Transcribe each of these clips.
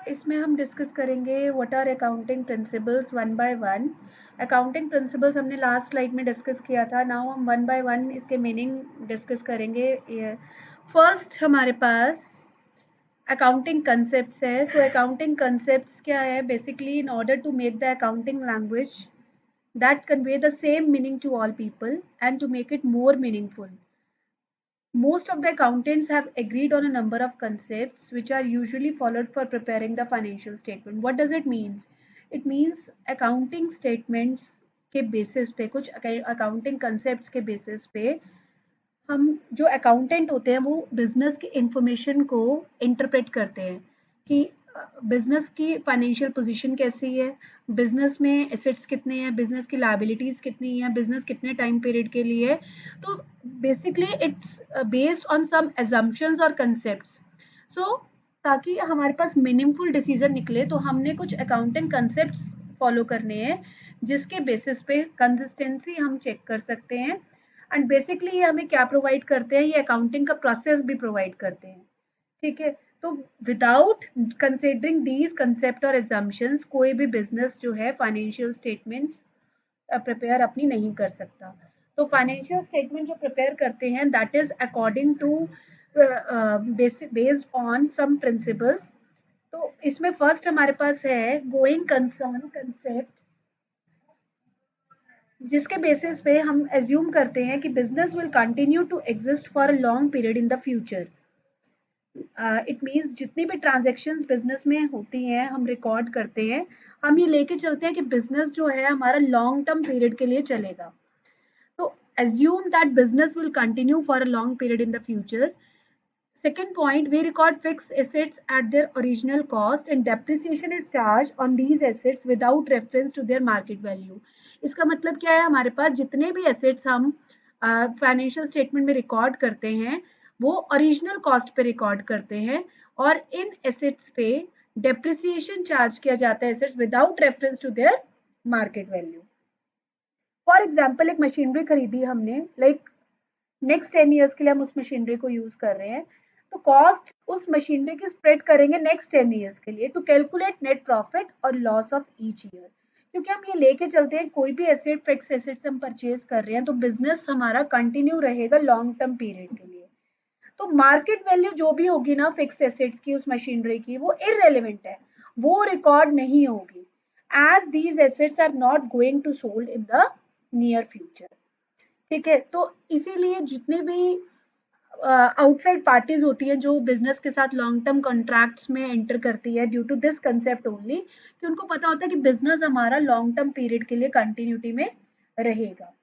इसमें हम डिस्कस करेंगे what are accounting principles one by one. Accounting principles हमने लास्ट स्लाइड में डिस्कस किया था। नाउ हम वन बाय वन इसके मीनिंग डिस्कस करेंगे। फर्स्ट हमारे पास अकाउंटिंग कंसेप्ट्स है। सो अकाउंटिंग कंसेप्ट्स क्या है? Basically in order to make the accounting language that convey the same meaning to all people and to make it more meaningful. Most of the accountants have agreed on a number of concepts which are usually followed for preparing the financial statement. What does it mean? It means accounting statements के basis पे, कुछ accounting concepts के basis पे हम जो accountant होते हैं वो बिजनेस की इंफॉर्मेशन को इंटरप्रेट करते हैं कि बिजनेस की फाइनेंशियल पोजीशन कैसी है, बिजनेस में एसेट्स कितने हैं, बिजनेस की लायबिलिटीज कितनी है, बिजनेस कितने टाइम पीरियड के लिए है। तो basically it's based on some assumptions और कंसेप्ट्स। सो ताकि हमारे पास मीनिंगफुल डिसीजन निकले तो हमने कुछ अकाउंटिंग कंसेप्ट्स फॉलो करने हैं जिसके बेसिस पे कंसिस्टेंसी हम चेक कर सकते हैं। एंड बेसिकली ये हमें क्या प्रोवाइड करते हैं? ये अकाउंटिंग का प्रोसेस भी प्रोवाइड करते हैं। ठीक है, तो विदाउट कंसिडरिंग दीज कंसेप्ट और एजम्पशंस कोई भी बिजनेस जो है फाइनेंशियल स्टेटमेंट्स प्रिपेयर अपनी नहीं कर सकता। तो फाइनेंशियल स्टेटमेंट जो प्रिपेयर करते हैं that is according to based on some principles. तो इसमें फर्स्ट हमारे पास है गोइंग कंसर्न कंसेप्ट, जिसके बेसिस पे हम एज्यूम करते हैं कि business will continue to exist for a long period in the future. It means जितनी भी ट्रांजेक्शन्स बिजनेस में होती हैं हम रिकॉर्ड करते हैं, हम ये लेके चलते हैं कि बिजनेस जो है हमारा लॉन्ग टर्म पीरियड के लिए चलेगा। तो assume that business will continue for a long period in the future. Second point, we record fixed assets at their original cost and depreciation is charged on these assets without reference to their market value. इसका मतलब क्या है? हमारे पास जितने भी assets हम financial statement में record करते हैं वो ओरिजिनल कॉस्ट पे रिकॉर्ड करते हैं और इन एसेट्स पे डेप्रिसिएशन चार्ज किया जाता है assets without reference to their market value. For example एक मशीनरी खरीदी हमने, लाइक नेक्स्ट 10 ईयर्स के लिए हम उस मशीनरी को यूज कर रहे हैं, तो कॉस्ट उस मशीनरी की स्प्रेड करेंगे नेक्स्ट 10 ईयर्स के लिए टू कैलकुलेट नेट प्रॉफिट और लॉस ऑफ ईच ईयर। क्योंकि हम ये लेके चलते हैं कोई भी एसेट फिक्स एसेट हम परचेज कर रहे हैं तो बिजनेस हमारा कंटिन्यू रहेगा लॉन्ग टर्म पीरियड के लिए। तो मार्केट वैल्यू जो भी होगी ना फिक्स्ड एसेट्स की उस मशीनरी की वो इररेलेवेंट है, वो रिकॉर्ड नहीं होगी as these assets are not going to sold in the near future. ठीक है, तो इसीलिए जितने भी आउटसाइड पार्टीज होती है जो बिजनेस के साथ लॉन्ग टर्म कॉन्ट्रैक्ट्स में एंटर करती है due to this concept only, कि उनको पता होता है कि बिजनेस हमारा लॉन्ग टर्म पीरियड के लिए कंटिन्यूटी में रहेगा।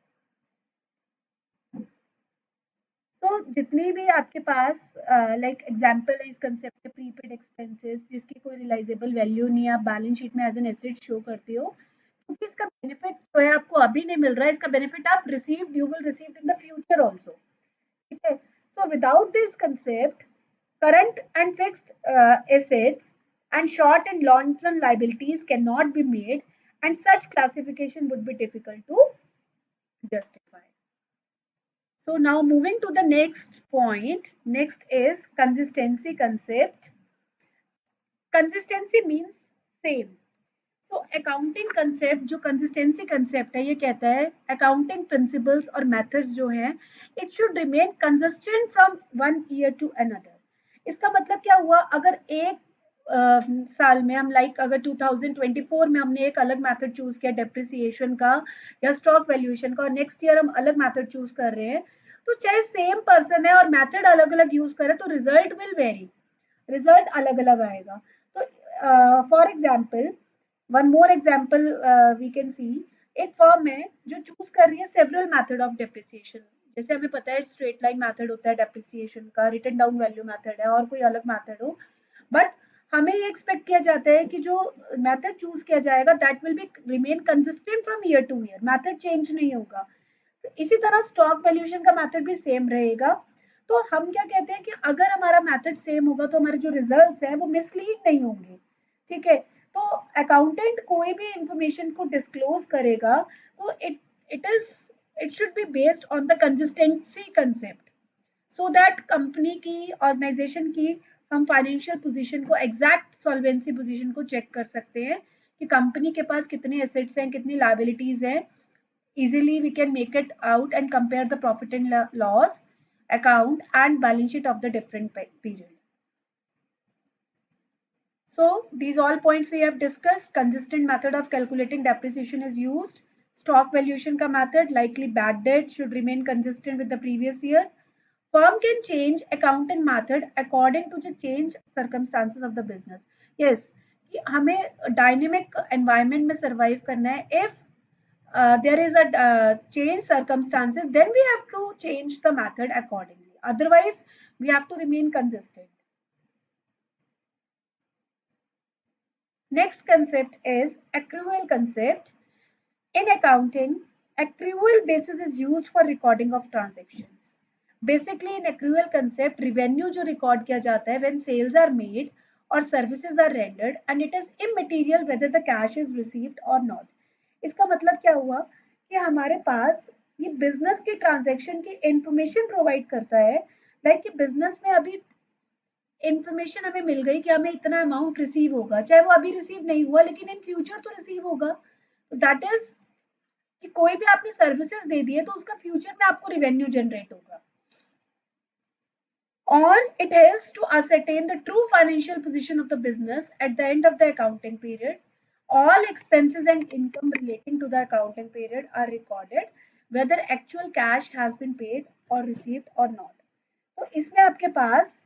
तो जितनी भी आपके पास लाइक एग्जांपल है इस कंसेप्ट के, प्रीपेड एक्सपेंसेस जिसकी कोई रियलाइजेबल वैल्यू नहीं है, आप बैलेंस शीट में एज एन एसेट शो करते हो क्योंकि इसका बेनिफिट जो है आपको अभी नहीं मिल रहा है, इसका बेनिफिट आप received you will receive in the future also. ठीक है, so without this concept current and fixed assets and short and long term liabilities cannot be made and such classification would be difficult to justify. So now moving to the next point, next is consistency concept. Consistency means same. So accounting concept जो consistency concept है ये कहता है accounting principles और methods जो हैं it should remain consistent from one year to another. इसका मतलब क्या हुआ? अगर एक साल में हम लाइक अगर 2024 में हमने एक अलग मेथड चूज किया डेप्रिसिएशन का या स्टॉक वैल्यूएशन का और नेक्स्ट ईयर हम अलग मेथड चूज कर रहे हैं, तो चाहे सेम पर्सन है और मेथड अलग अलग यूज करे तो रिजल्ट विल वेरी, रिजल्ट अलग अलग आएगा। तो for example one more example we can see, एक फर्म है जो चूज कर रही है सेवरल मेथड ऑफ डेप्रिसिएशन। जैसे हमें पता है स्ट्रेट लाइन मेथड होता है डेप्रिसिएशन का, रिटन डाउन वैल्यू मेथड है और कोई अलग मेथड हो, बट हमें ये एक्सपेक्ट किया जाता है कि जो मेथड चूज किया जाएगा that will be remain consistent from year two year, method change नहीं होगा। तो इसी तरह स्टॉक वैल्यूएशन का मेथड भी सेम रहेगा। तो हम क्या कहते हैं कि अगर हमारा मेथड सेम होगा तो हमारे जो रिजल्ट्स हैं वो मिसलीड नहीं होंगे। ठीक है, तो अकाउंटेंट कोई भी इंफॉर्मेशन को डिस्क्लोज करेगा तो it should be based on the consistency concept so that company की ऑर्गेनाइजेशन की हम फाइनेंशियल पोजीशन को, एग्जैक्ट सॉल्वेंसी पोजीशन को चेक कर सकते हैं कि कंपनी के पास कितने एसेट्स हैं, कितनी लायबिलिटीज हैं. Easily we can make it out and compare the profit and loss account and balance sheet of the different period. So these all points we have discussed. Consistent method of calculating depreciation is used. Stock valuation ka method, likely bad debt should remain consistent with the previous year. Firm can change accounting method according to the change circumstances of the business. Yes, कि हमें dynamic environment में survive करना है. If there is a change circumstances, then we have to change the method accordingly. Otherwise, we have to remain consistent. Next concept is accrual concept. In accounting, accrual basis is used for recording of transactions. Basically, in accrual concept, revenue जो record किया जाता है when sales are made or services are rendered and it is immaterial whether the cash is received or not. इसका मतलब क्या हुआ कि हमारे पास ये बिजनेस के ट्रांजैक्शन की इंफॉर्मेशन प्रोवाइड करता है. लाइक कि बिजनेस में अभी इंफॉर्मेशन हमें मिल गई कि हमें इतना अमाउंट रिसीव होगा, चाहे वो अभी रिसीव नहीं हुआ लेकिन इन फ्यूचर तो रिसीव होगा. तो दैट इज कि कोई भी आपने सर्विसेज दे दिए तो उसका फ्यूचर में आपको रिवेन्यू जनरेट होगा. Or it is to ascertain the true financial position of the business at the end of the accounting period. All expenses and income relating to the accounting period are recorded, whether actual cash has been paid or received or not. तो इसमें आपके पास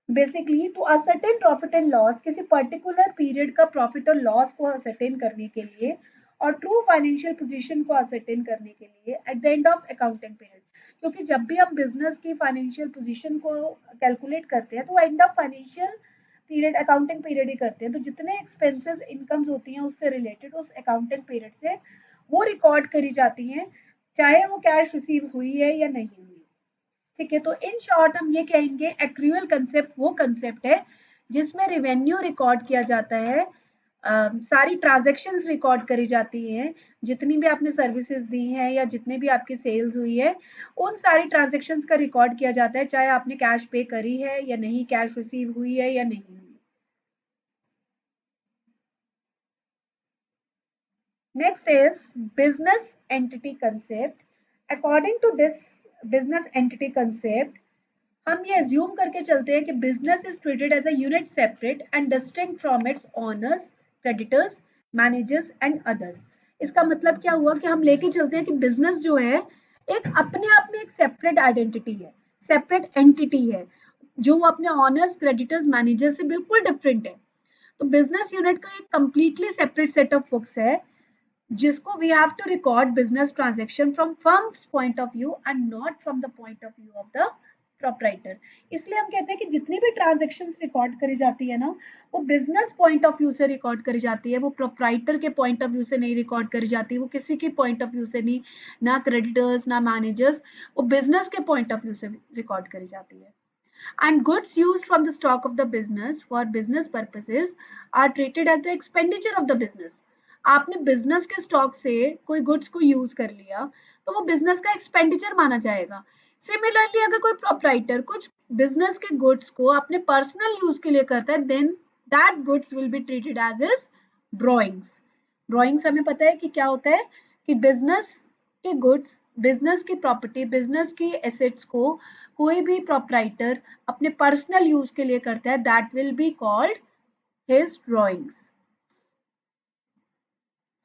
basically to ascertain profit and loss, किसी particular period का profit और loss को ascertain करने के लिए और ट्रू फाइनेंशियल पोजीशन को असर्टेन करने के लिए at the end of accounting period. क्योंकि जब भी हम बिजनेस की फाइनेंशियल पोजीशन को कैलकुलेट करते हैं तो end of financial period accounting period ही करते हैं. तो जितने एक्सपेंसेस इनकम्स होती हैं उससे रिलेटेड उस अकाउंटिंग पीरियड से वो रिकॉर्ड करी जाती हैं, चाहे वो कैश रिसीव हुई है या नहीं हुई. ठीक है, तो इन शॉर्ट हम ये कहेंगे एक्रूअल कंसेप्ट वो कंसेप्ट है जिसमें रिवेन्यू रिकॉर्ड किया जाता है, सारी ट्रांजैक्शंस रिकॉर्ड करी जाती हैं, जितनी भी आपने सर्विसेज दी हैं या जितने भी आपकी सेल्स हुई है उन सारी ट्रांजैक्शंस का रिकॉर्ड किया जाता है, चाहे आपने कैश पे करी है या नहीं, कैश रिसीव हुई है या नहीं हुई. Next is business entity concept. According to this business entity concept, हम ये अज्यूम करके चलते हैं कि business is treated as a unit separate and distinct from its owners, creditors, managers and others. इसका मतलब क्या हुआ कि हम लेके चलते हैं कि बिजनेस जो है एक अपने आप में एक सेपरेट आइडेंटिटी है, सेपरेट एंटिटी है, जो अपने ऑनर्स, क्रेडिटर्स, मैनेजर से बिल्कुल डिफरेंट है. तो बिजनेस यूनिट का एक completely separate set of books है जिसको we have to record business transaction from firm's point of view and not from the point of view of the proprietor. इसलिए हम कहते हैं कि जितनी भी ट्रांजैक्शंस रिकॉर्ड करी जाती है ना वो बिजनेस पॉइंट ऑफ व्यू से रिकॉर्ड करी जाती है, वो प्रोपराइटर के पॉइंट ऑफ व्यू से नहीं रिकॉर्ड करी जाती, वो किसी के पॉइंट ऑफ व्यू से नहीं, ना क्रेडिटर्स ना मैनेजर्स, वो बिजनेस के पॉइंट ऑफ व्यू से रिकॉर्ड करी जाती है. And goods used from the stock of the business for business purposes are treated as the expenditure of the business. आपने बिजनेस के स्टॉक से कोई गुड्स को यूज कर लिया तो वो बिजनेस का एक्सपेंडिचर माना जाएगा. सिमिलरली अगर कोई प्रोपराइटर कुछ बिजनेस के गुड्स को अपने पर्सनल यूज के लिए करता है then that goods will be treated as is drawings. Drawings हमें पता है कि क्या होता है कि बिजनेस के गुड्स, बिजनेस की प्रॉपर्टी, बिजनेस की एसेट्स को कोई भी प्रोपराइटर अपने पर्सनल यूज के लिए करता है that will be called his drawings.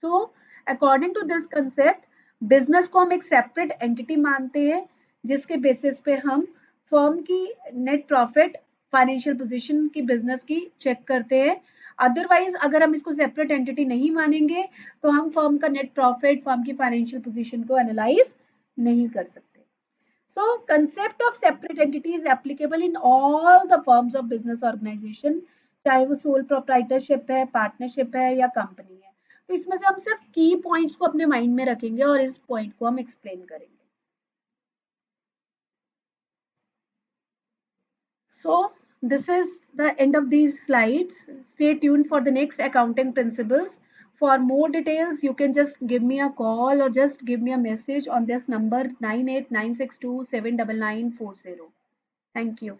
So according to this concept business को हम एक सेपरेट एंटिटी मानते हैं जिसके बेसिस पे हम फर्म की नेट प्रॉफिट, फाइनेंशियल पोजीशन की बिजनेस की चेक करते हैं. अदरवाइज अगर हम इसको सेपरेट एंटिटी नहीं मानेंगे तो हम फर्म का नेट प्रॉफिट, फर्म की फाइनेंशियल पोजीशन को एनालाइज नहीं कर सकते. So concept of separate entity is applicable in all the forms of business organization, चाहे वो sole proprietorship है, partnership है या company है. तो इसमें से हम सिर्फ की पॉइंट्स को अपने माइंड में रखेंगे और इस पॉइंट को हम एक्सप्लेन करेंगे. So this is the end of these slides. Stay tuned for the next accounting principles. For more details, you can just give me a call or just give me a message on this number 98962799940. Thank you.